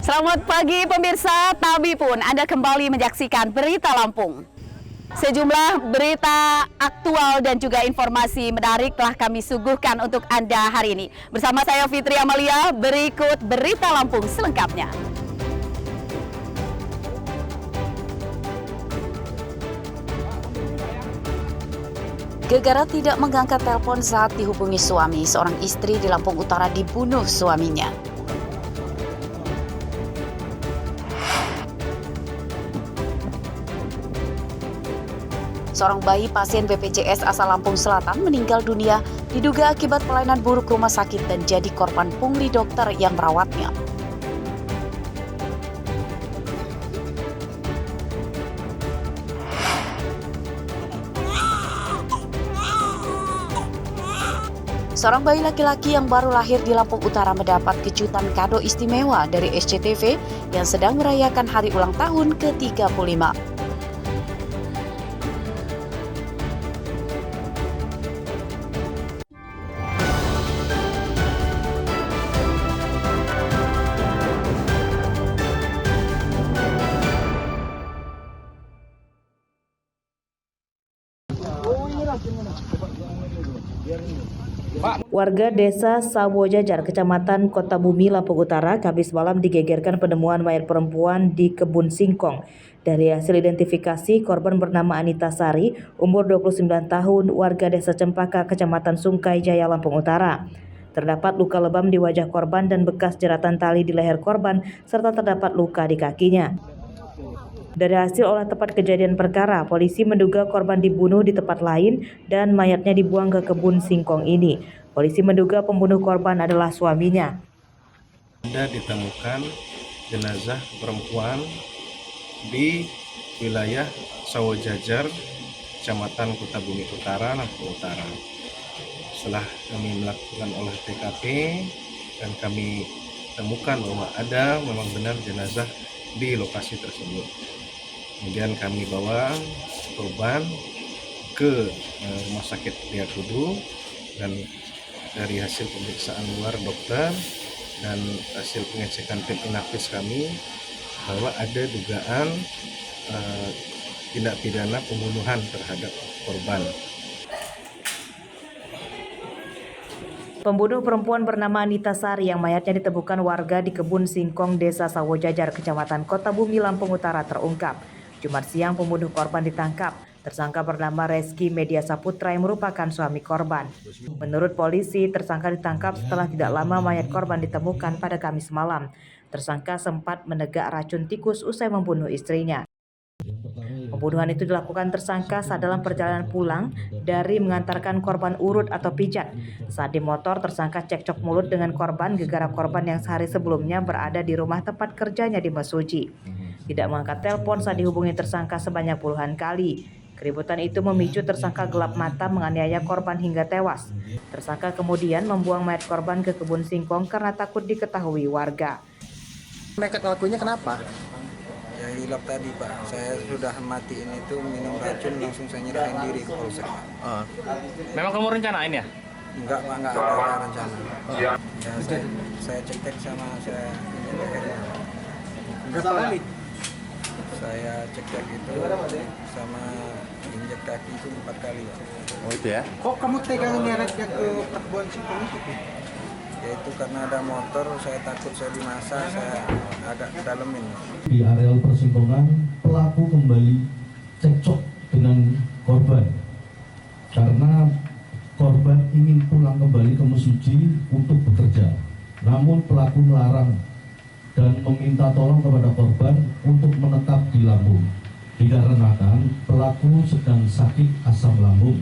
Selamat pagi pemirsa, Tabi pun Anda kembali menyaksikan Berita Lampung. Sejumlah berita aktual dan juga informasi menarik telah kami suguhkan untuk Anda hari ini. Bersama saya Fitri Amalia, berikut Berita Lampung selengkapnya. Gegara tidak mengangkat telepon saat dihubungi suami, seorang istri di Lampung Utara dibunuh suaminya. Seorang bayi pasien BPJS asal Lampung Selatan meninggal dunia diduga akibat pelayanan buruk rumah sakit dan jadi korban pungli dokter yang merawatnya. Seorang bayi laki-laki yang baru lahir di Lampung Utara mendapat kejutan kado istimewa dari SCTV yang sedang merayakan hari ulang tahun ke-35. Warga Desa Sawojajar, Kecamatan Kota Bumi, Lampung Utara, Kamis malam digegerkan penemuan mayat perempuan di kebun singkong. Dari hasil identifikasi, korban bernama Anita Sari, umur 29 tahun, warga Desa Cempaka, Kecamatan Sungkai Jaya, Lampung Utara. Terdapat luka lebam di wajah korban dan bekas jeratan tali di leher korban, serta terdapat luka di kakinya. Dari hasil olah tempat kejadian perkara, polisi menduga korban dibunuh di tempat lain dan mayatnya dibuang ke kebun singkong ini. Polisi menduga pembunuh korban adalah suaminya. Ada ditemukan jenazah perempuan di wilayah Sawojajar, Kecamatan Kota Bumi Utara, Lampung Utara. Setelah kami melakukan olah TKP dan kami temukan bahwa ada memang benar jenazah di lokasi tersebut. Kemudian kami bawa korban ke Rumah Sakit Diakudu dan dari hasil pemeriksaan luar dokter dan hasil pengecekan tim inafis kami bahwa ada dugaan tindak pidana pembunuhan terhadap korban. Pembunuh perempuan bernama Anita Sari yang mayatnya ditemukan warga di kebun singkong Desa Sawojajar, Kecamatan Kota Bumi, Lampung Utara terungkap. Jumat siang pembunuh korban ditangkap. Tersangka bernama Reski Media Saputra yang merupakan suami korban. Menurut polisi, tersangka ditangkap setelah tidak lama mayat korban ditemukan pada Kamis malam. Tersangka sempat menegak racun tikus usai membunuh istrinya. Pembunuhan itu dilakukan tersangka saat dalam perjalanan pulang dari mengantarkan korban urut atau pijat. Saat di motor, tersangka cekcok mulut dengan korban gegara korban yang sehari sebelumnya berada di rumah tempat kerjanya di Mesuji. Tidak mengangkat telepon saat dihubungi tersangka sebanyak puluhan kali. Keributan itu memicu tersangka gelap mata menganiaya korban hingga tewas. Tersangka kemudian membuang mayat korban ke kebun singkong karena takut diketahui warga. Nekat ngelakuinnya kenapa? Ya hilap tadi Pak, saya sudah matiin itu minum racun langsung saya nyerahin diri ke polsek. Memang kamu rencanain ya? Enggak Pak, enggak ada rencana. Ya saya cek sama saya ini lehernya. Berapa kali? Saya cek itu sama injek kaki itu 4 kali Pak. Oh itu ya? Kok kamu tega nyeretnya ke perkebunan singkong itu? Ya itu karena ada motor, saya takut saya dimasa, saya agak dalemin. Di areal persimpangan, pelaku kembali cekcok dengan korban karena korban ingin pulang kembali ke Mesuji untuk bekerja. Namun pelaku melarang dan meminta tolong kepada korban untuk menetap di Lampung. Dikarenakan pelaku sedang sakit asam lambung.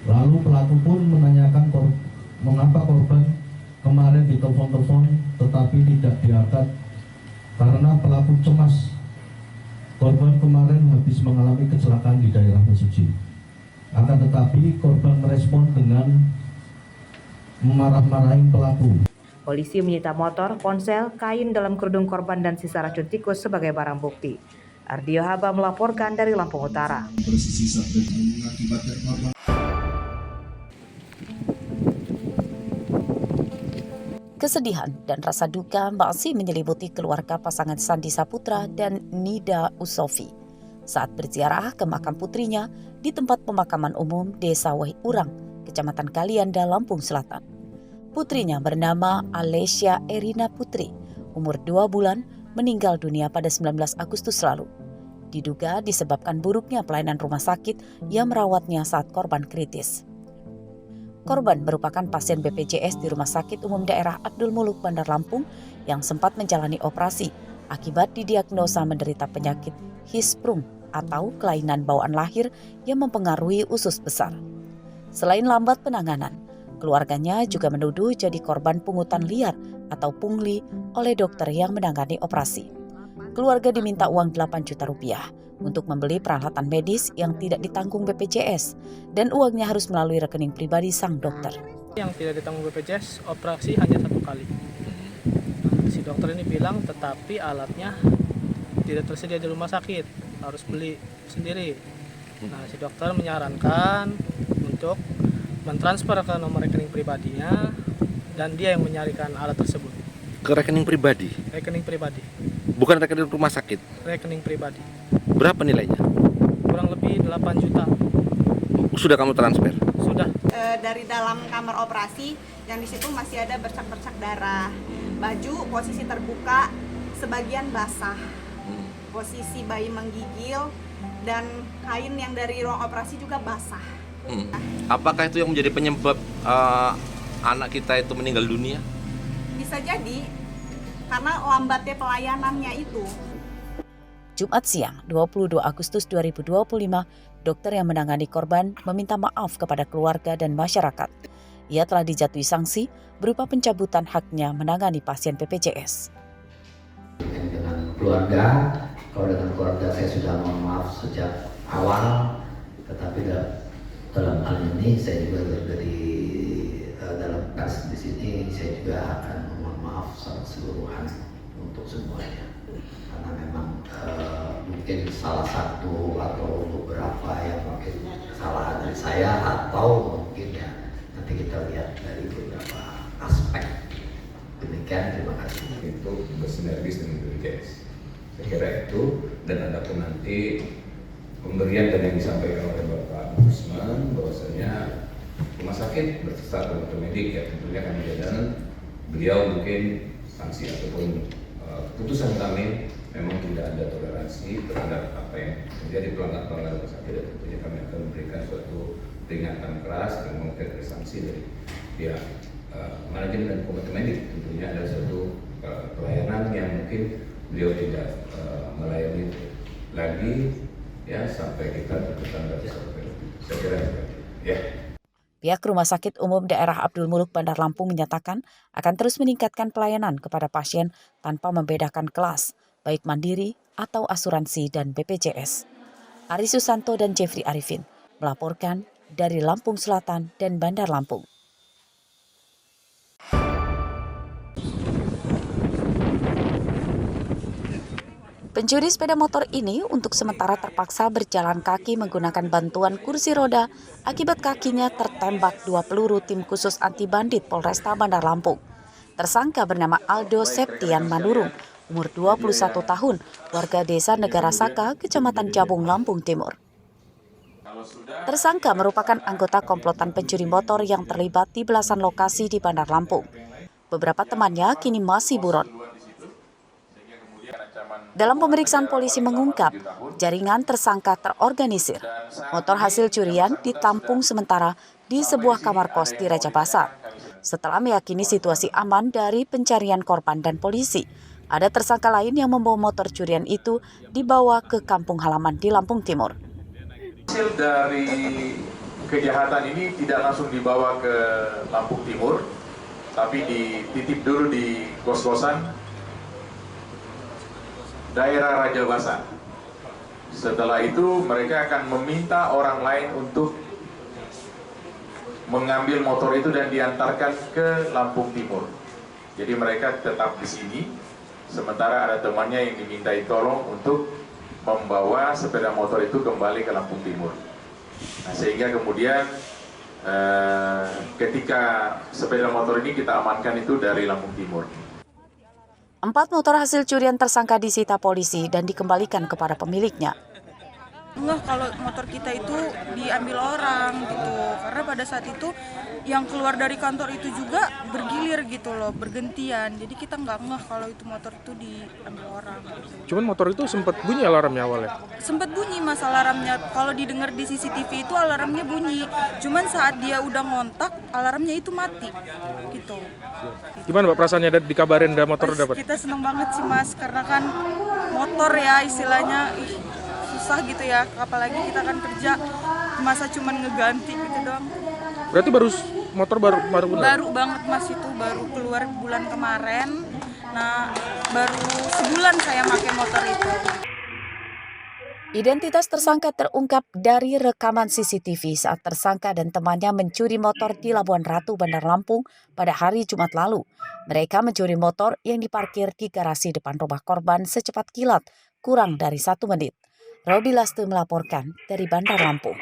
Lalu pelaku pun menanyakan mengapa korban kemarin ditelepon-telepon tetapi tidak diangkat karena pelaku cemas. Korban kemarin habis mengalami kecelakaan di daerah Mesuji. Akan tetapi korban merespon dengan memarah-marahin pelaku. Polisi menyita motor, ponsel, kain dalam kerudung korban dan sisa racun tikus sebagai barang bukti. Ardio Haba melaporkan dari Lampung Utara. Kesedihan dan rasa duka masih menyelimuti keluarga pasangan Sandi Saputra dan Nida Usofi saat berziarah ke makam putrinya di tempat pemakaman umum Desa Wahiurang, Kecamatan Kalianda, Lampung Selatan. Putrinya bernama Alessia Erina Putri, umur 2 bulan, meninggal dunia pada 19 Agustus lalu. Diduga disebabkan buruknya pelayanan rumah sakit yang merawatnya saat korban kritis. Korban merupakan pasien BPJS di Rumah Sakit Umum Daerah Abdul Muluk Bandar Lampung yang sempat menjalani operasi akibat didiagnosa menderita penyakit Hirschsprung atau kelainan bawaan lahir yang mempengaruhi usus besar. Selain lambat penanganan, keluarganya juga menuduh jadi korban pungutan liar atau pungli oleh dokter yang menangani operasi. Keluarga diminta uang 8 juta rupiah untuk membeli peralatan medis yang tidak ditanggung BPJS dan uangnya harus melalui rekening pribadi sang dokter. Yang tidak ditanggung BPJS operasi hanya 1 kali. Si dokter ini bilang tetapi alatnya tidak tersedia di rumah sakit, harus beli sendiri. Nah, si dokter menyarankan untuk mentransfer ke nomor rekening pribadinya dan dia yang menyarikan alat tersebut. Ke rekening pribadi? Rekening pribadi. Bukan rekening rumah sakit? Rekening pribadi. Berapa nilainya? Kurang lebih 8 juta. Sudah kamu transfer? Sudah. Dari dalam kamar operasi yang di situ masih ada bercak-bercak darah. Baju posisi terbuka, sebagian basah. Posisi bayi menggigil dan kain yang dari ruang operasi juga basah. Apakah itu yang menjadi penyebab anak kita itu meninggal dunia? Bisa jadi karena lambatnya pelayanannya itu. Jumat siang, 22 Agustus 2025, dokter yang menangani korban meminta maaf kepada keluarga dan masyarakat. Ia telah dijatuhi sanksi berupa pencabutan haknya menangani pasien BPJS. Dengan keluarga, kalau dengan keluarga saya sudah mohon maaf sejak awal, tetapi dalam hal ini saya juga dari dalam kasus di sini saya juga akan mohon maaf secara keseluruhan untuk semuanya, karena memang mungkin salah satu atau beberapa yang mungkin kesalahan dari saya atau mungkin ya nanti kita lihat dari beberapa aspek. Demikian, terima kasih. Itu bersinergis dengan BPJS. Saya kira itu, dan ada pun nanti pemberian dan yang disampaikan oleh Bapak Ombudsman bahwasanya rumah sakit beserta dokter medik ya tentunya kami dan beliau mungkin sanksi ataupun putusan kami memang tidak ada toleransi terhadap apa yang terjadi pelanggaran rumah sakit, dan tentunya kami akan memberikan suatu peringatan keras dan mungkin sanksi dari pihak manajemen dan komite medik. Tentunya ada suatu pelayanan yang mungkin beliau tidak melayani lagi ya sampai kita berkesan dari saya kira ya. Pihak Rumah Sakit Umum Daerah Abdul Muluk Bandar Lampung menyatakan akan terus meningkatkan pelayanan kepada pasien tanpa membedakan kelas, baik mandiri atau asuransi dan BPJS. Ari Susanto dan Jeffrey Arifin melaporkan dari Lampung Selatan dan Bandar Lampung. Pencuri sepeda motor ini untuk sementara terpaksa berjalan kaki menggunakan bantuan kursi roda akibat kakinya tertembak 2 peluru tim khusus anti bandit Polresta Bandar Lampung. Tersangka bernama Aldo Septian Manurung, umur 21 tahun, warga desa Negara Saka, Kecamatan Jabung, Lampung Timur. Tersangka merupakan anggota komplotan pencuri motor yang terlibat di belasan lokasi di Bandar Lampung. Beberapa temannya kini masih buron. Dalam pemeriksaan polisi mengungkap, jaringan tersangka terorganisir. Motor hasil curian ditampung sementara di sebuah kamar kos di Raja Basah. Setelah meyakini situasi aman dari pencarian korban dan polisi, ada tersangka lain yang membawa motor curian itu dibawa ke kampung halaman di Lampung Timur. Hasil dari kejahatan ini tidak langsung dibawa ke Lampung Timur, tapi dititip dulu di kos-kosan daerah Raja Basah. Setelah itu mereka akan meminta orang lain untuk mengambil motor itu dan diantarkan ke Lampung Timur. Jadi mereka tetap di sini, sementara ada temannya yang dimintai tolong untuk membawa sepeda motor itu kembali ke Lampung Timur. Nah, sehingga kemudian ketika sepeda motor ini kita amankan itu dari Lampung Timur. 4 motor hasil curian tersangka disita polisi dan dikembalikan kepada pemiliknya. Enggak, kalau motor kita itu diambil orang gitu, karena pada saat itu yang keluar dari kantor itu juga bergilir gitu loh, bergantian. Jadi kita nggak ngeh kalau itu motor itu diambil orang. Cuman motor itu sempat bunyi alarmnya awalnya? Sempat bunyi mas alarmnya, kalau didengar di CCTV itu alarmnya bunyi. Cuman saat dia udah ngontak, alarmnya itu mati gitu. Gimana Mbak perasaannya dikabarin ada motor dapat? Kita seneng banget sih mas, karena kan motor ya istilahnya susah gitu ya, apalagi kita kan kerja masa cuman ngeganti gitu doang. Berarti motor baru banget mas, itu baru keluar bulan kemarin. Nah, baru sebulan saya pakai motor itu. Identitas tersangka terungkap dari rekaman CCTV saat tersangka dan temannya mencuri motor di Labuan Ratu, Bandar Lampung pada hari Jumat lalu. Mereka mencuri motor yang diparkir di garasi depan rumah korban secepat kilat, kurang dari 1 menit. Robi Laste melaporkan dari Bandar Lampung.